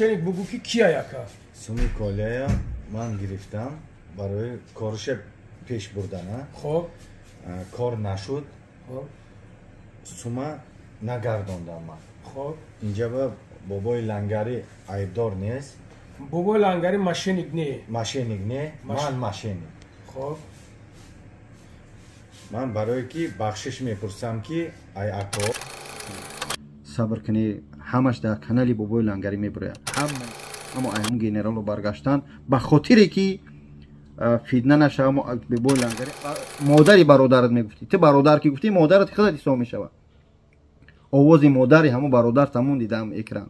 Çelik bugü ki kiya yaka? Sumi kolyeya man giriftam برای کارش پیش بردن خب کار نشد خب سوما نگرداندم من خب اینجا با بابای لنگری عیبدار نیست بابای لنگری ماشینیک نه ماشینیک نه من ماشینی خب من برای کی بخشش میپرسم که ای اکو صبر کنی همش در کانالی بابای لنگری میبره اما اهم گنرالو برگشتن به خاطری که فیدنه نشه اما بابای لنگری مادری برادرت میگفتی تو برادر کی گفتی مادرت خودت حساب میشوه آواز مادری همو برادر تمون دیدم اکران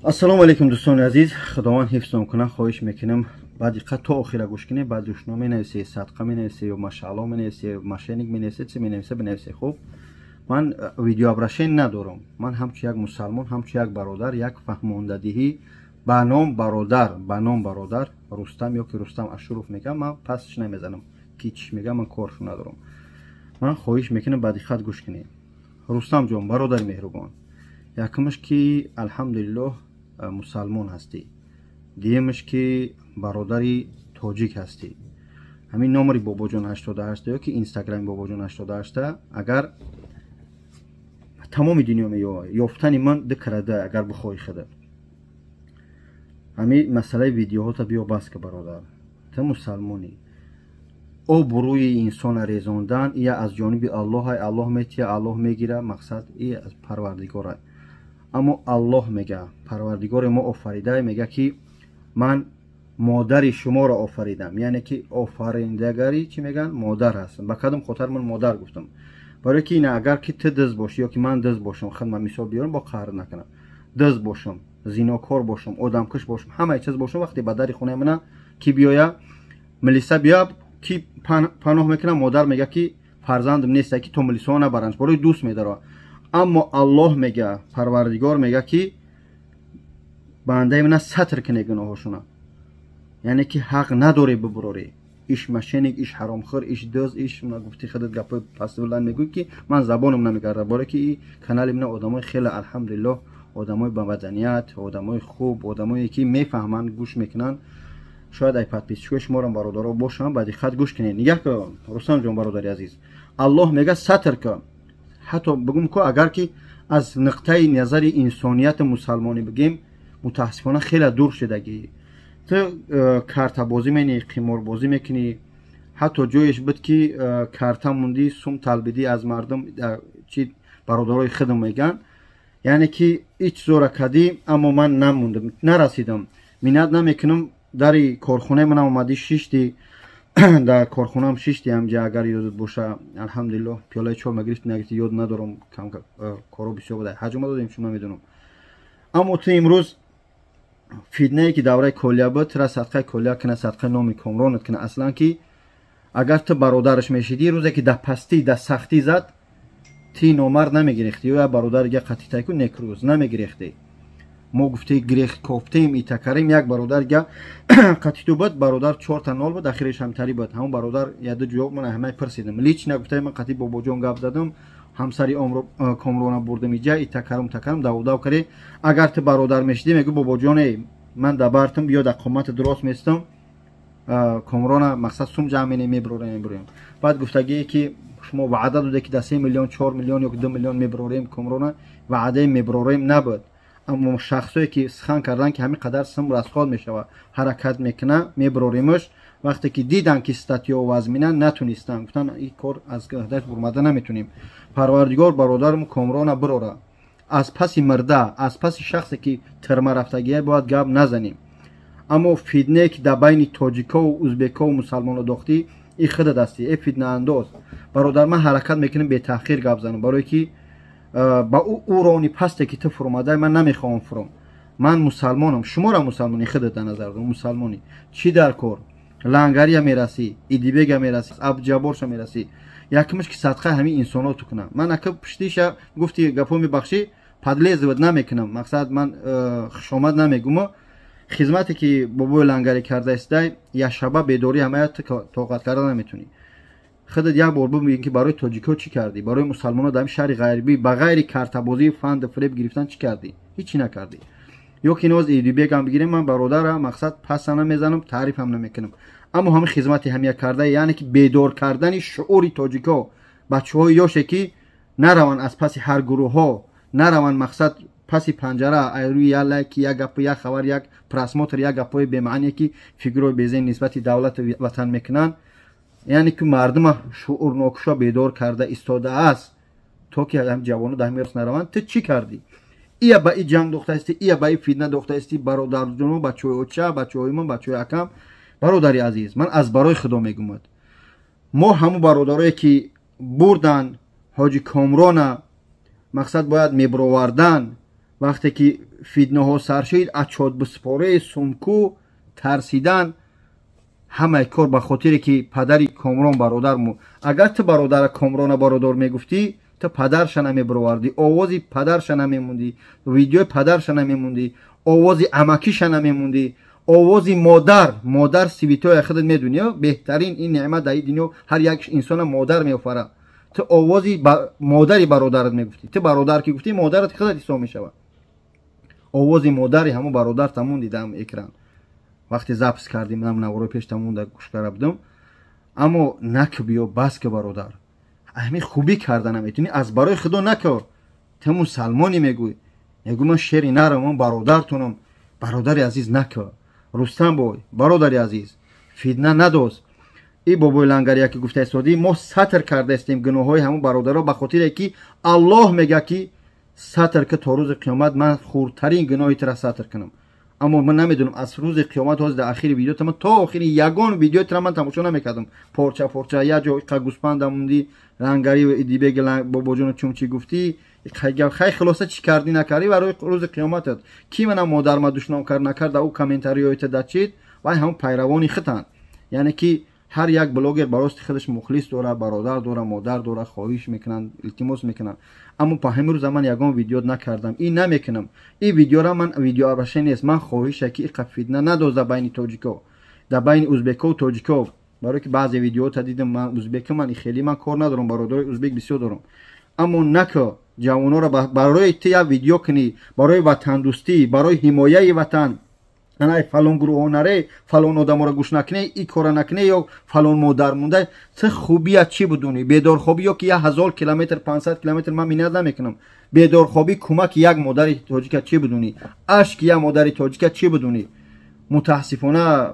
السلام علیکم دوستان عزیز خداوند حفظتون کنه خواهش میکنم بعد دقت تا آخر گوش کنید بعد روشنامه مینویسی صدقه مینویسی یا ماشاءالله مینویسی ماشینیک مینویسی چی مینویسی بنویسی خوب من ویدیو ابرشین ندارم من همچون یک مسلمان همچون یک برادر یک فهماندهی به نام برادر رستم یا که رستم اشرف میگم من پسش نمیزنم کی چی میگم من کارشو ندارم من خواهش میکنم بعد دقت گوش کنید رستم جان برادر مهربان یکمش که الحمدلله مسلمان هستی دیمش که برادری تاجیک هستی همین نمری بابا جان 88 یا که اینستاگرام بابا جان 88 اگر تمام دنیا میاد یافتن من دکرده اگر بخوای خدا همین مسئله ویدیوها تا بیا بس که برادر تو مسلمانی او بروی انسان ریزاندن یا از جانب الله میتیه الله میگیره مقصد ای از پروردگاره اما الله میگه پروردگار ما آفریده میگه که من مادر شما را آفریدم یعنی که آفریندگاری چی میگن مادر هستم به کدام خاطر من مادر گفتم برای که اینه اگر که تو دز باشی یا که من دز باشم خود من مثال بیارم با قهر نکنم دز باشم زیناکار باشم آدمکش باشم همه چیز باشم وقتی به در خونه من کی بیاید ملیسا بیا کی پناه میکنه مادر میگه که فرزندم نیست که تو ملیسا نبرنج برای دوست میداره اما الله میگه پروردگار میگه که بنده من ستر کنه گناهاشونا یعنی که حق نداره ببراری ایش ماشینیک ایش حرامخور ایش دوز ایش من گفتی خودت گپ پس ولن میگوی که من زبانم نمیگرده برای که این کانال من آدمای خیلی الحمدلله آدمای با مدنیت آدمای خوب آدمایی که میفهمن گوش میکنن شاید ای پادپیچوش ما رو برادرها باشم بعد خط گوش کنین نگاه کن رستم جان برادری عزیز الله میگه ستر کن حتی بگم که اگر که از نقطه نظر انسانیت مسلمانی بگیم متاسفانه خیلی دور شدگی تو کارت بازی میکنی قمار بازی میکنی حتی جایش بود که کارت موندی سوم طلبیدی از مردم چی برادرای خودم میگن یعنی که هیچ زور کردیم اما من نموندم نرسیدم منت نمیکنم در کارخونه من اومدی شیشتی در کارخونه هم شیشتی همجا اگر یادت باشه الحمدلله پیاله چای مگرفت نگرفت یاد ندارم کم کارو بسیار بوده حجم دادیم شما میدونم اما تو امروز فیدنه که دوره کلیه بود ترا صدقه کلیه کنه صدقه نام کامرانت کنه اصلا که اگر تو برادرش میشیدی روزی که در پستی در سختی زد تی نامرد نمیگرفتی یا برادر یک قطعی کن نکروز نمیگرفتی ما گفته گریخت کوفتیم ای تکریم یک برادر گه قطعی بود برادر 4 تا نال بود اخیرش هم تری بود همون برادر یاد جواب من همه پرسیدم لیچ نگفته من قطعی بابا جان گپ زدم همسری عمر کامران بردم اینجا ای تکرم داو کری اگر تو برادر میشدی میگه بابا جان من دبرتم بیا در قامت درست میستم کامران مقصد سوم جمع میبروریم بعد گفتگی که شما وعده داده که 3 میلیون 4 میلیون یا 2 میلیون میبروریم کامران وعده میبروریم نبود اما شخصایی که سخن کردن که همین قدر سم رسخال میشوه حرکت میکنه میبروریمش وقتی که دیدن که استاتیا و وزمینه نتونستن گفتن این کار از گهدش برمده نمیتونیم پروردگار برادرم کامران بروره از پس مرده از پس شخصی که ترمه رفتگیه باید گپ نزنیم اما فیدنه که در بین تاجیکا و ازبکا و مسلمان داختی این خود دستی این فیدنه انداز برادر من حرکت میکنم به تاخیر گپ زنم برای که با او رانی پسته که تو فرماده من نمیخوام فرم من مسلمانم شما را مسلمانی خودت در نظر دارم مسلمانی چی در کار لنگری میرسی ایدیبگ میرسی اب جبارش میرسی یکمش که صدقه همین انسانات کنه من اگه پشتیش گفتی گپو میبخشی پدلی زود نمیکنم مقصد من خشامت نمیگم خدمتی که بابا لنگری کرده است یا شبه بیداری همه طاقت کردن نمیتونی خودت یک بار ببین که برای تاجیکا چی کردی برای مسلمان‌ها در شهر غربی به غیر کارت بازی فند فریب گرفتن چی کردی هیچی نکردی یا که ناز ایدی بگم بگیرم من برادر مقصد پس نمیزنم تعریف هم نمیکنم اما همین خدمت همیه کرده یعنی که بیدار کردن شعور تاجیکا بچه‌ها یاشه که نروان از پس هر گروه ها نروان مقصد پس پنجره ایروی یا لایک یا گپ یا خبر یک پراسموتر یا گپای به معنی که فکر بیزین نسبت دولت وطن میکنن یعنی که مردم شعور نوکشا بیدار کرده ایستاده است تو که هم جوانو ده میرس نروان تو چی کردی ای با ای جنگ دختر استی ای با ای فتنه دختر استی برادر جنو بچه‌های اوچا بچه‌های من بچه‌های اکم برادری عزیز من از برای خدا میگم ما همو برادرایی که بردن حاجی کامران مقصد باید میبروردن وقتی که فتنه ها سرشید اچاد بسپاره سمکو ترسیدن همه کار به خاطر که پدری کامران برادر مو اگر تو برادر کامران برادر میگفتی تو پدرش نمیبروردی آوازی پدرش نمیموندی ویدیو پدرش نمیموندی آوازی عمکیش نمیموندی آوازی مادر سیویتو خودت میدونی بهترین این نعمت در دنیا هر یک انسان مادر میوفره تو آوازی مادری برادرت میگفتی تو برادر که گفتی مادرت خودت حساب میشود آوازی مادری همو برادر تمون دیدم اکران وقتی زپس کردیم من نوارای پیش تمون در گوش کردم اما نک بیا بس که برادر اهمی خوبی کردن میتونی از برای خدا نکو تمون سلمانی میگوی من شعری نرم من برادرتونم برادری عزیز نکو رستم بای برادری عزیز فتنه ندوز ای بابای لنگریا که گفته استادی ما ستر کرده استیم گناههای همون برادرها به خاطر که الله میگه که ستر که تا روز قیامت من خردترین گناهی تر ستر کنم اما من نمیدونم از روز قیامت از در اخیر ویدیو تا آخر یگان ویدیو تر من تماشا نمیکردم پارچه یا جو قگوسپند موندی لنگری و ایدی بگل بابا جون چون چی گفتی خیلی خلاصه چی کردی نکردی برای روز قیامت کی منم مادر ما دشنام کرد نکرد او کامنتاری دادید و همون پیروانی خطن یعنی که هر یک بلاگر براست خودش مخلص داره برادر داره مادر داره خواهش میکنن التماس میکنن اما په همین روز من یگان ویدیو نکردم این نمیکنم این ویدیو را من ویدیو اربشه نیست من خواهشه که فتنه ندوزه بین تاجیکا در بین ازبکا و تاجیکا برای که بعضی ویدیو تا دیدم من ازبک من خیلی من کار ندارم برادر ازبک بسیار دارم اما نکو جوانا را برای تیا ویدیو کنی برای وطن دوستی برای حمایت وطن نه فلان گروه نره فلان آدم را گوش نکنه ای کار نکنه یا فلان مادر مونده چه خوبی از چی بدونی بیدار خوابی یا که 1000 کیلومتر 500 کیلومتر من میناد نمیکنم بیدار خوابی کمک یک مادر تاجیک چی بدونی اشک یک مادر تاجیک چی بدونی متاسفانه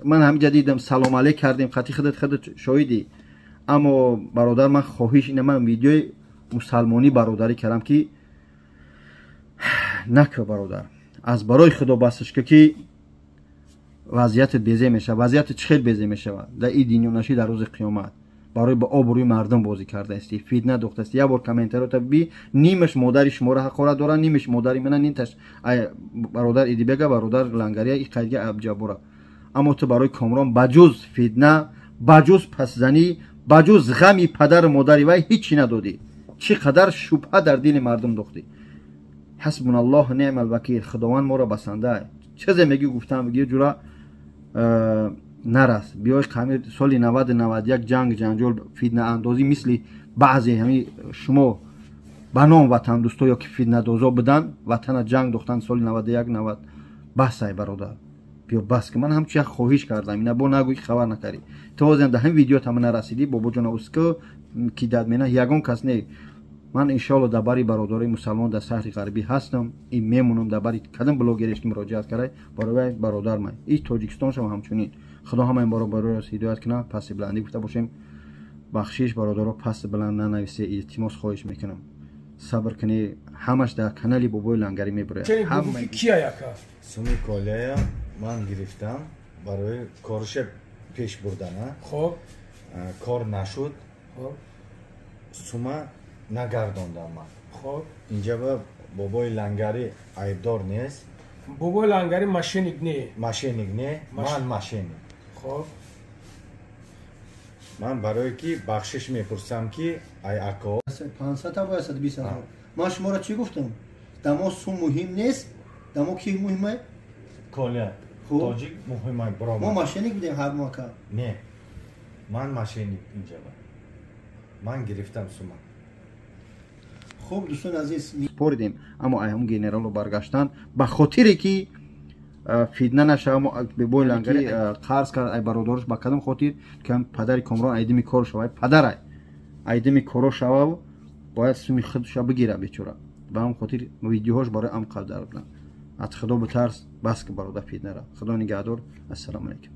من هم جدیدم سلام علیک کردیم خطی خودت شاهدی اما برادر من خواهش اینه من ویدیو مسلمانی برادری کردم که نکو برادر از برای خدا بسش که وضعیت بیزه میشه وضعیت چخیل بیزه میشه در این دنیا نشی در روز قیامت برای با آبروی مردم بازی کرده استی فتنه دوخته استی یا بار کامنتر رو بی نیمش مادری شما را حقارت داره نیمش مادری من نینتش برادر ایدی بگه برادر لنگریا این قیدی ابجابورا اما تو برای کامران بجز فتنه بجز پسزنی بجز غمی پدر مادری و هیچی ندادی چقدر شبهه در دل مردم دوختی حسبنا الله نعم الوکیل خداوند ما را بسنده چه میگی گفتم میگی جورا نرس بیای خمیر سال 90 91 جنگ جنجال فتنه اندازی مثل بعضی همین شما بنام وطن دوستا یا که فتنه دوزا بدن وطن جنگ دختن سال 91 90 بس ای برادر بیا بس که من هم چه خواهش کردم اینا با نگوی خبر نکردی تو از هم ویدیو تمام نرسیدی بابا جون اسکو کی داد مینا یگان کس نه من ان شاء الله درباره برادرای مسلمان در شهر غربی هستم این میمونم درباره کدام بلاگرش که مراجعت کرده برای برادر من این تاجیکستان شما همچنین خدا همه این برای هدایت کنه پس بلندی گفته باشیم بخشش برادرها پس بلند ننویسه التماس خواهش میکنم صبر کنی همش در کانال بابای لنگری میبره همه کیا یکا سومی کالیا من گرفتم برای کارش پیش بردن خب کار نشد خب سوما نگرداندم من خب اینجا با بابای لنگری عیبدار نیست بابا لنگری ماشینیک نه ماشینیک نه من ماشینی خب من برای کی بخشش میپرسم که ای اکا 500 تا باید 120 تا من شما را چی گفتم دما سو مهم نیست دما کی مهمه کالیا تاجیک مهمه برام ما ماشینیک بودیم هر موقع نه من ماشینیک اینجا من گرفتم سوما خوب دوستان عزیز سپردیم اما ای هم گنرال رو برگشتن به خاطری که فیدنه نشه اما به بوی لنگری قرض کرد ای برادرش با کدام خاطر که پدر کامران ایدمی کار شوه پدر ایدمی کارو شوه باید سومی خودش بگیره بیچاره به هم خاطر ویدیوهاش برای ام قدر بودن از خدا بترس بس که برادر فیدنه را خدا نگهدار السلام علیکم